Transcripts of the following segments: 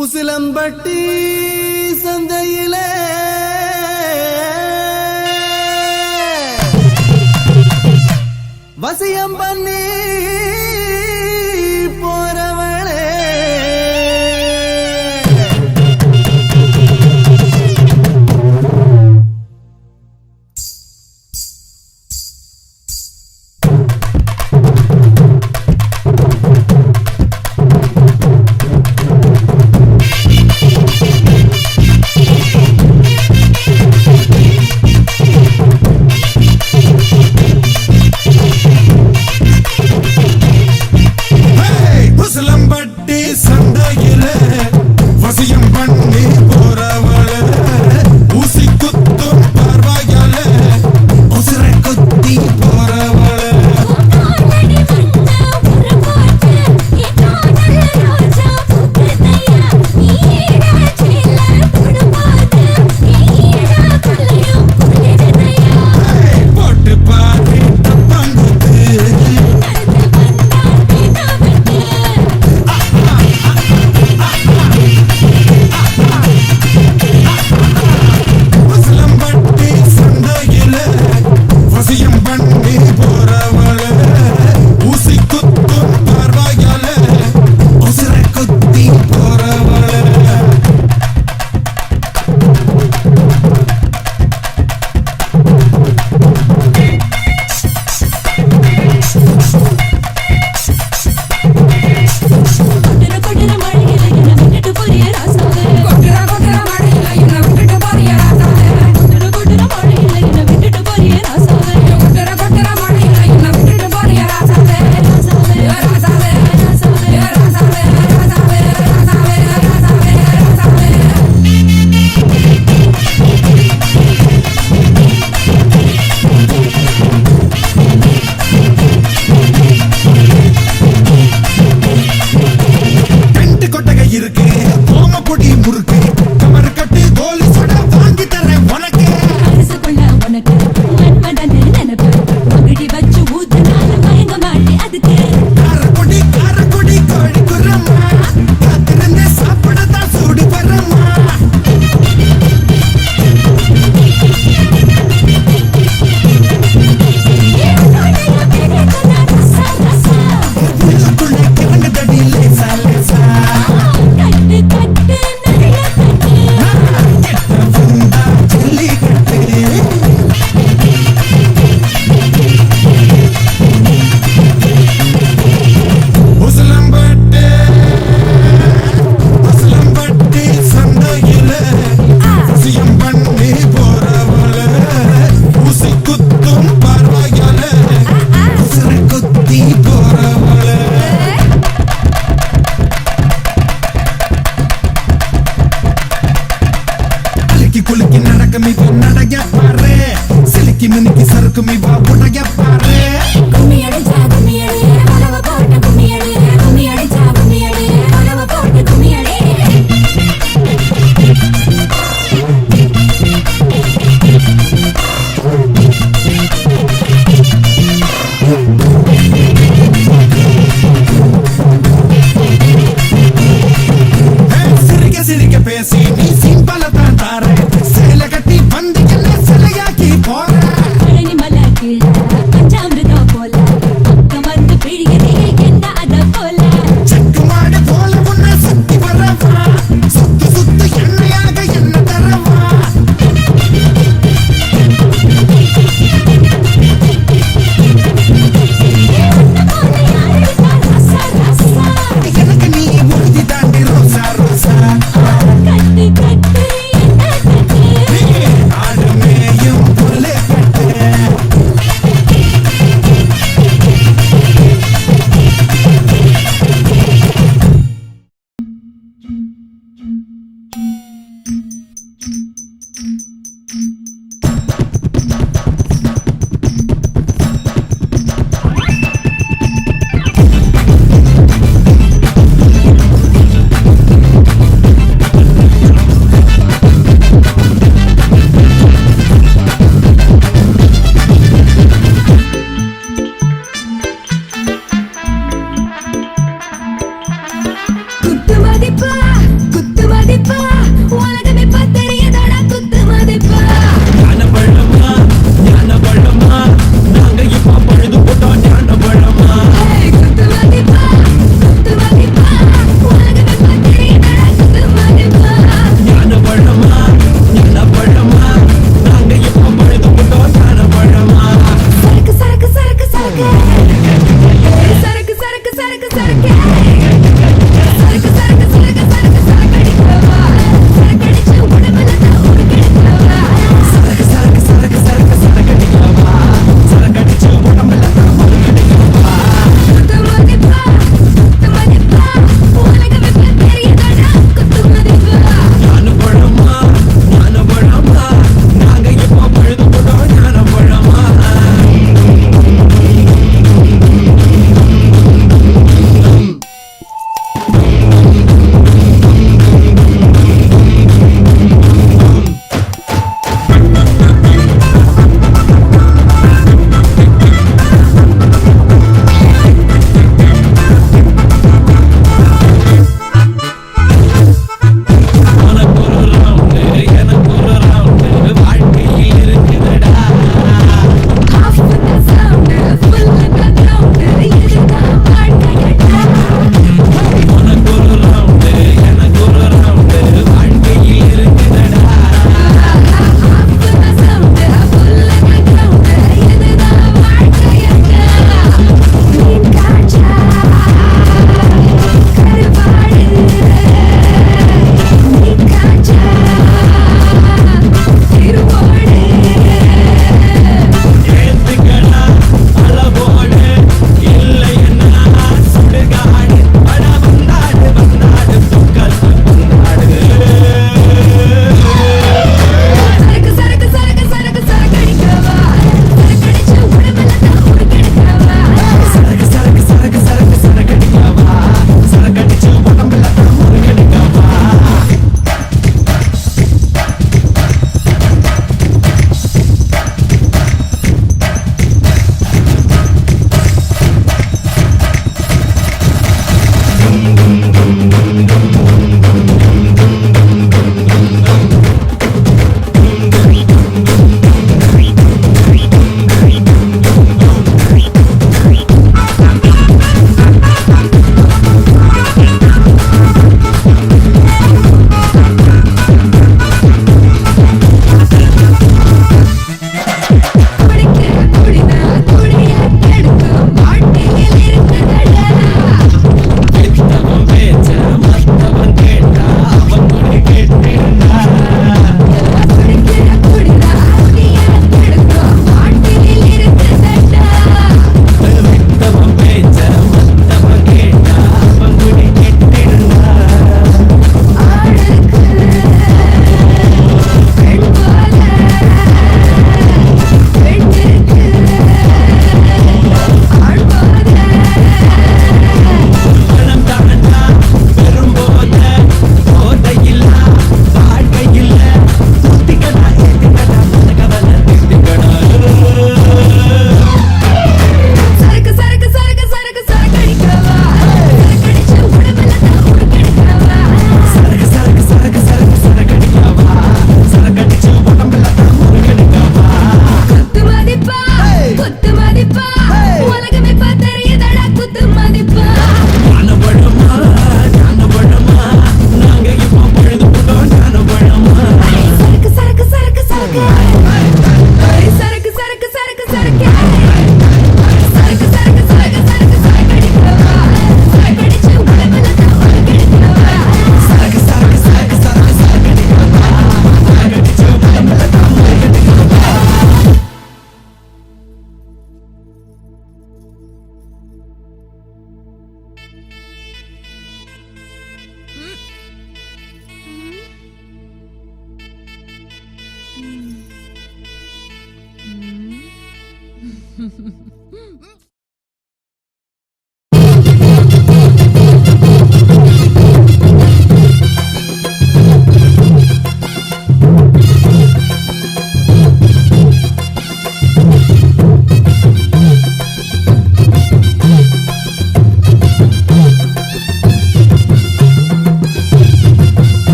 உசிலம்பட்டி சந்தையிலே வசியம் பண்ணி போறவளே உசிலம்பட்டி சந்தையில வசியம் பண்ணி போறவள ஊசி குத்தும் பார்வையால உசிரை குத்தி போறவள போட்டு பாரு தப்பாங்குது உசிலம்பட்டி சந்தையில வசியம் பண்ணி போறவள ஊசி குத்தும் பார்வையால உசிரை குத்தி போறவள டென்ட் கொட்டகை இருக்கு கோமப்பொடி முறுக்கு கமர் கட்டு கோலி சொட வாங்கி தரேன் உனக்கு காரக்குடி கோழி குரம்மா காத்திருந்தே சாப்பிடத்தான் சூடு வரம்மா உள்ளுக்குள்ள கிழங்கு தடி லேசா லேசா வந்தா ஜல்லிக்கட்டு உசிலம்பட்டி சந்தையில வசியம் பண்ணி போறவள ஊசி குத்தும் பார்வையால உசிரை குத்தி போறவள அழுக்கி குலுக்கி நடக்கும் இவ நடைய பாரு சிலுக்கி மினுக்கி சறுக்கும் இவ உடைய பாரு சிரிக்க சிரிக்க பேசி நீ சிம்பல தான் தார சேலை கட்டி வந்து என்ன சிலையாக்கி போற சரக்கு சரக்கு சரக்கு சரக்கு சரக்கு சரக்கு சரக்கு சரக்கு சரக்கு அடிக்கவா சரக்கு அடிச்சு உடம்புல தான் உனக்கு எடுக்கவா சரக்கு சரக்கு சரக்கு சரக்கு சரக்கு அடிக்கவா சரக்கு அடிச்சு உடம்புல தான் உனக்கு எடுக்கவா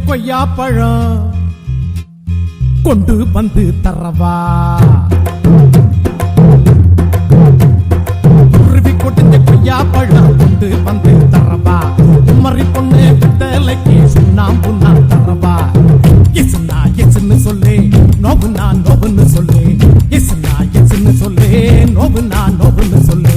கொய்யா பழம் கொண்டு வந்து தரவா குருவி கொட்டிஞ்ச கொய்யா பழம் கொண்டு வந்து தரவா குமரி பொண்ணு விட்டலைக்கு சுண்ணாம்பு நான் தரவா எசுனா எசுன்னு சொல்லு நோவுனா நோவுன்னு சொல்லு எசுனா எசுன்னு சொல்லு நோவுனா நோவுன்னு சொல்லு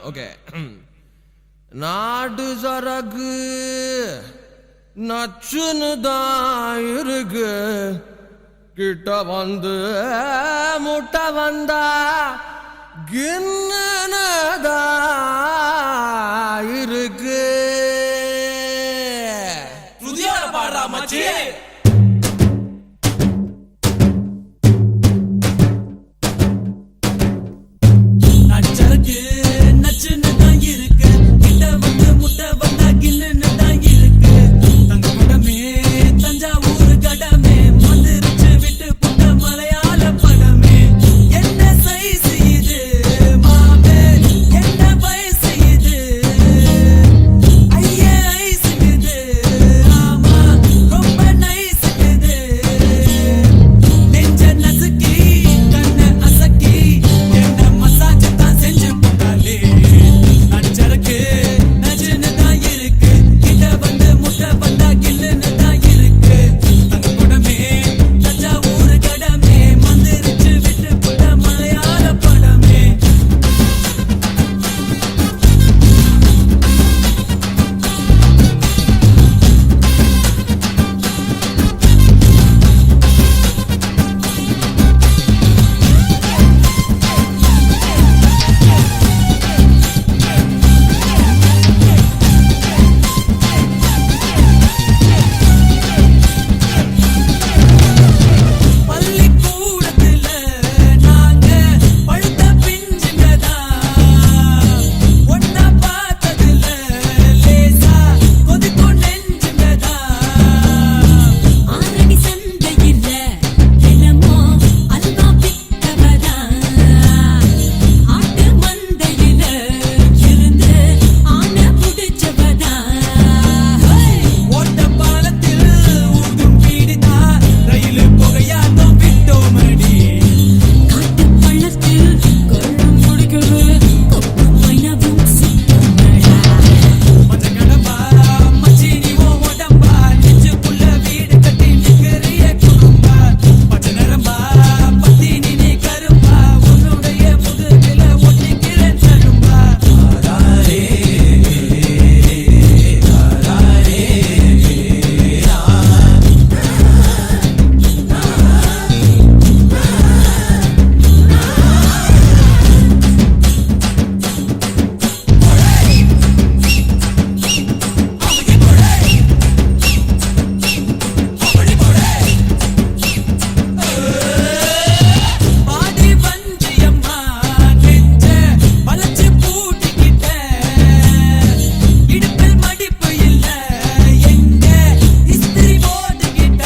ஓகே. நாடு சரக்கு நச்சுன்னு தான் இருக்கு, கிட்ட வந்து முட்டை வந்தா கிண்ணனதா இருக்கு. புதியோட பாடுறா மச்சி. நச்சருக்கு நச்சுன்னு தான் இருக்கு, கிட்ட வந்து முட்டை வந்தா கில்லுன்னு தான் இருக்கு. தங்க படமே தஞ்சாவூர் கடமே வந்துருச்சு விட்டு புட்ட மலையாள படமே. என்ன சைஸ் இது மாமே, என்ன வயசு இது, ஐயே ஐஸ் இது, ஆமா ரொம்ப நைஸ் இது. நெஞ்ச நசுக்கி கண்ண அசக்கி என்ன மசாஜ் தான் செஞ்சு போட்டாலே. நச்சருக்கு நச்சுன்னு தான் இருக்கு, கிட்ட வந்து முட்டை வந்தா கில்லுன்னு தான் இருக்கு. தங்க படமே தஞ்சாவூர் கடமே வந்துருச்சு விட்டு புட்ட மலையாள படமே. பள்ளிக்கூடத்துல நாங்க பழுத்த பிஞ்சுங்கதா, ஒன்னா பார்த்ததுல லேசா கொதிக்கும் நெஞ்சுங்கதா. ஆரடி சந்தையில தினமோ அல்வா வித்தவதா, ஆட்டு மந்தையில இருந்து ஆன புடிச்சவதா. ஓட்ட பாலத்தில் ஊதும் பீடிதா, ரயில் புகையாட்டம் விட்டோமடி. காட்டு பள்ளத்தில் கொள்ளும் முடிக்கிறது கொப்பு மைனவும் சுத்தமடா. மஞ்ச கடம்பா மச்சி நீ உன் உடம்பா, நெஞ்சுக்குள்ள வீடு கட்டி நிக்கிறிய குடும்பா. பச்சை நரம்பா பத்தினி நீ கரும்பா, உன்னுடைய முதுகில ஒட்டிக்கிற தரும்பா. பாடி வஞ்சியம்மா நெஞ்ச வளைச்சு பூட்டிக்கிட்ட, இடுப்பில் மடிப்பு இல்ல எங்க இஸ்திரி போட்டுக்கிட்ட.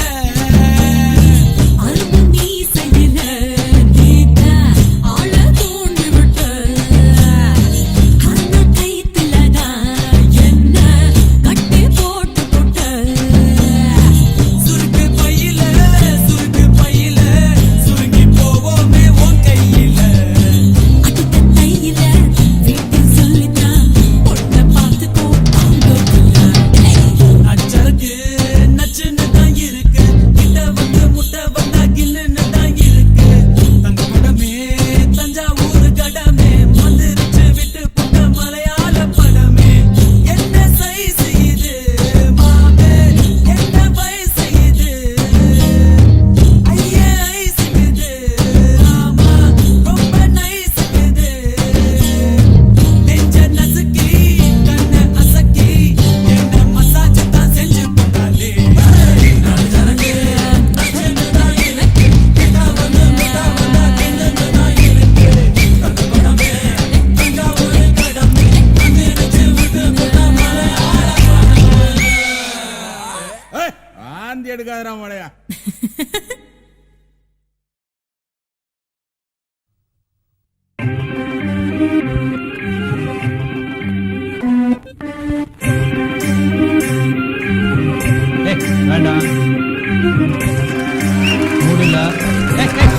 அரும்பு மீசையில நீட்ட ஆள தூண்டி விட்ட, அந்த கைத்துலதான் என்ன கட்டி போட்டு போட்ட. சுருக்கு பையில சுருங்கி போவோமே உன் கையில. அடுத்த தையில வீட்டில் சொல்லித்தான் பொண்ணை பார்த்துக்கோ அவங்க. நச்சருக்கு நச்சுன்னு தான் இருக்கு, கிட்ட வந்து முட்டை வந்தா கில்லுன்னு தான் இருக்கு. தங்க படமே தஞ்சாவூர் கடமே வந்துருச்சு விட்டு புட்ட மலையாள படமே. என்ன சைஸ் இது மாமே, என்ன வயசு இது, ஐயே ஐஸ் இது, ஆமா ரொம்ப நைஸ் இது. நெஞ்ச நசுக்கி கண்ண அசக்கி என்ன மசாஜ் தான் செஞ்சு போட்டாலே. நச்சருக்கு நச்சுன்னு தான் இருக்கு, கிட்ட வந்து முட்டை வந்தா கில்லுன்னு தான் இருக்கு. தங்க படமே தஞ்சாவூர் கடமே வந்துருச்சு விட்டு புட்ட மலையாள படமே. ஆந்தி எடுக்காதரா மழையா. வேண்டாம் முடியல. வேண்டாம்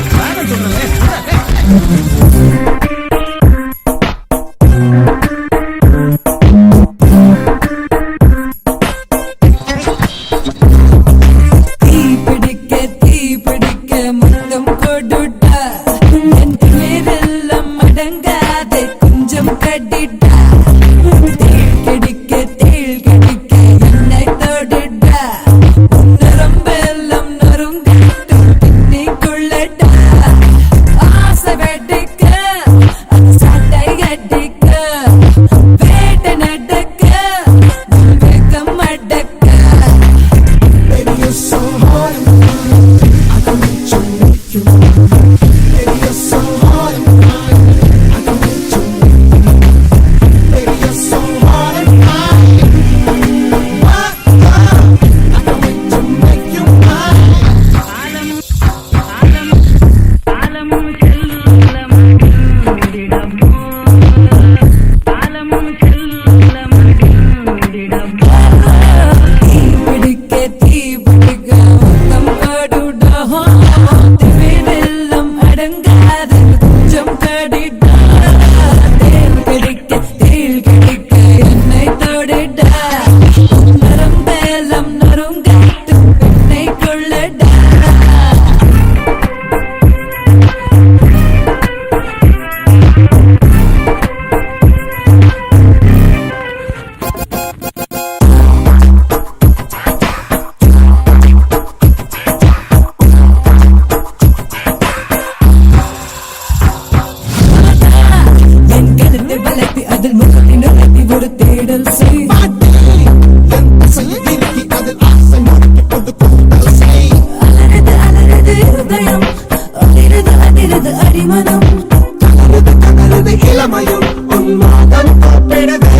சொல்றேன். தேடல் செய் அலறது அலறது இருதயம் அதிரது அதிரது அடிமனம் இளமையும் உன்மாதம் கூப்பிடுதே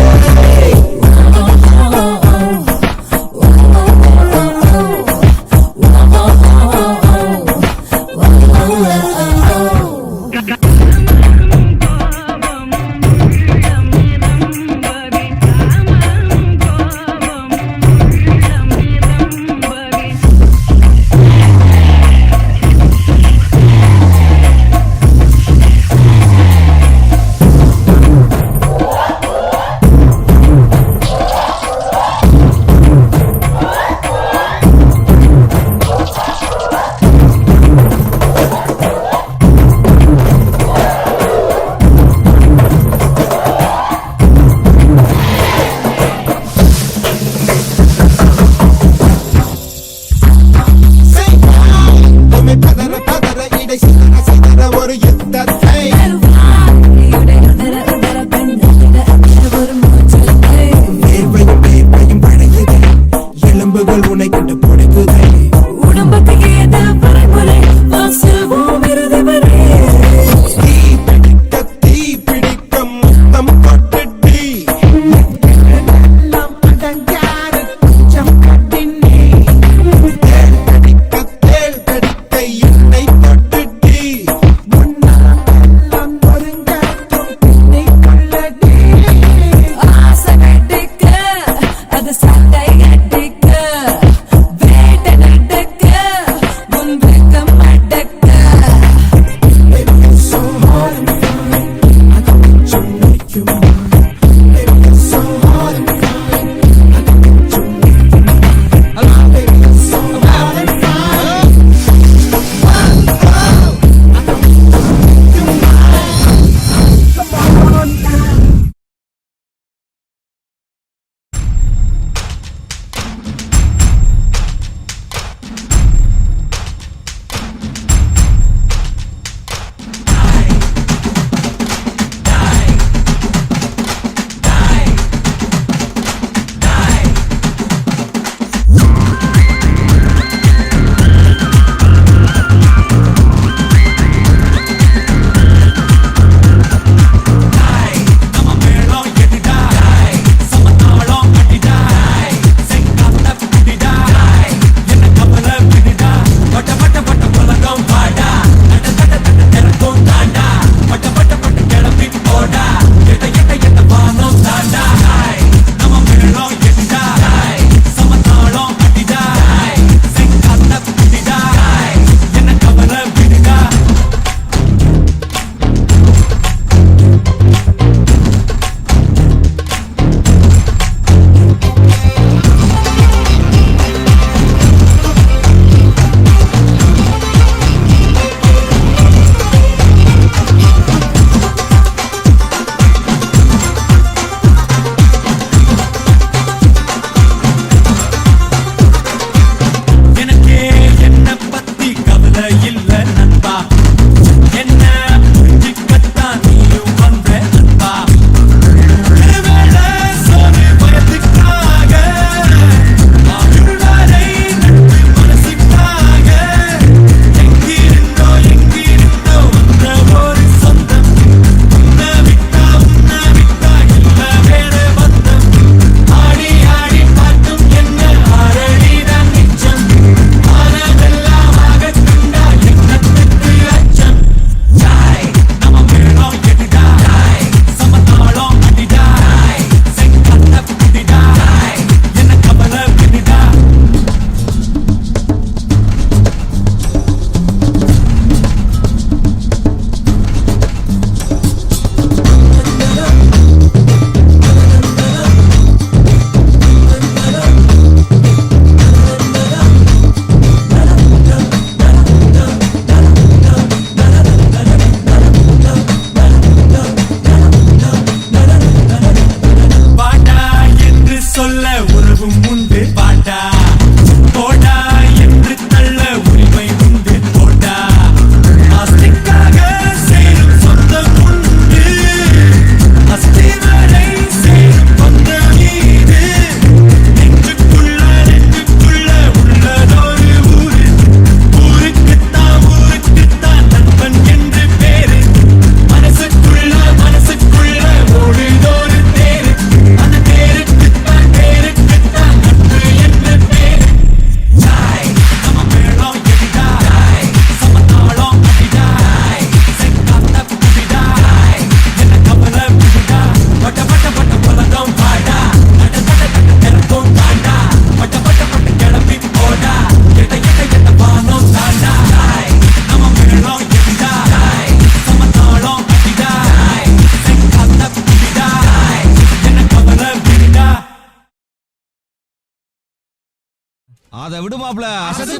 அத விடுமாப்ல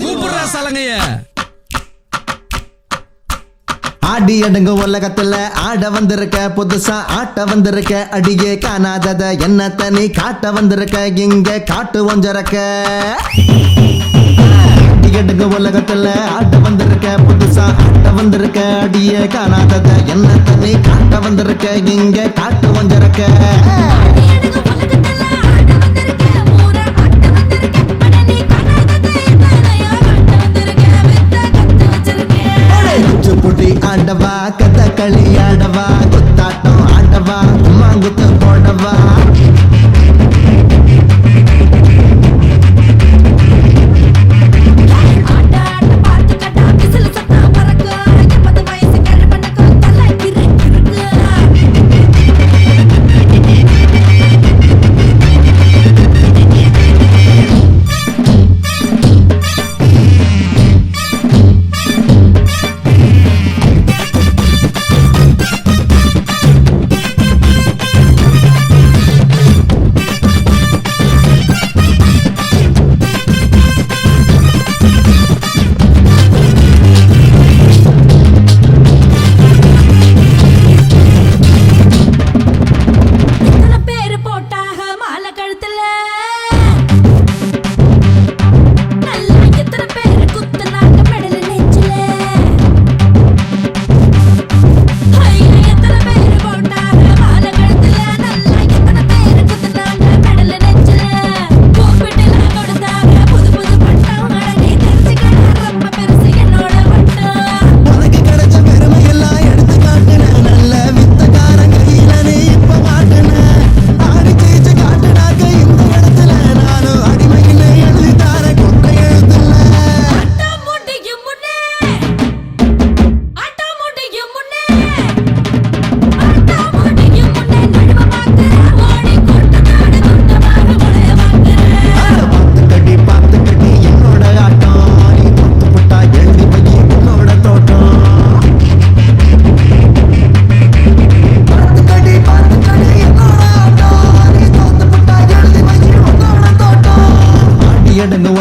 கூப்பிடுற சலங்கைய. ஆடி அடங்க உலகத்துல ஆட வந்திருக்க, புதுசா ஆட்ட வந்திருக்க, அடியே காணாதத என்ன தனி காட்ட வந்திருக்க, இங்க காட்டு ஒஞ்சரக்க. ஆடி அடங்க உலகத்துல ஆட வந்திருக்க, புதுசா ஆட்ட வந்திருக்க, அடியே காணாதத என்ன தனி காட்ட வந்திருக்க, இங்க காட்டு ஒஞ்சரக்க. குச்சிப்புடி ஆடவா, கதகளி ஆடவா, குத்தாட்டம் ஆடவா, மாங்குத்து போடவா.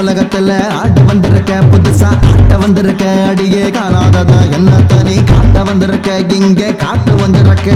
உலகத்துல ஆட்ட வந்திருக்க, புதுசா ஆட்ட வந்திருக்க, அடியே காணாதத என்ன தனி காட்ட வந்திருக்க, இங்க காட்டு வந்திருக்க.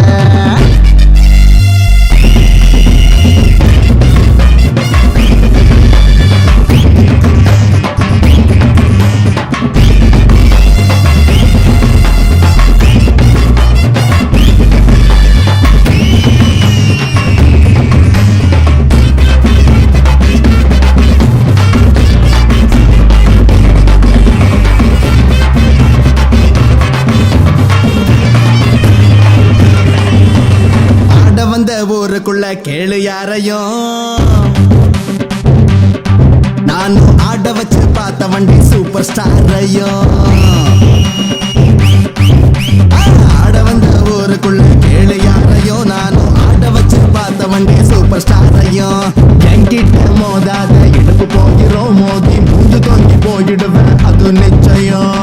ஊருக்குள்ள கேளு யாரையும், நானும் ஆட வச்சு பார்த்த வண்டி சூப்பர் ஸ்டாரையும். ஆட வந்த ஊருக்குள்ள கேளு யாரையும், நானும் ஆட வச்சு பார்த்த வண்டி சூப்பர் ஸ்டாரையும். என்கிட்ட மோதாத இடுப்பு போகிறோம், மோதி மூந்து தொங்கி போயிடுவேன் அது நிச்சயம்.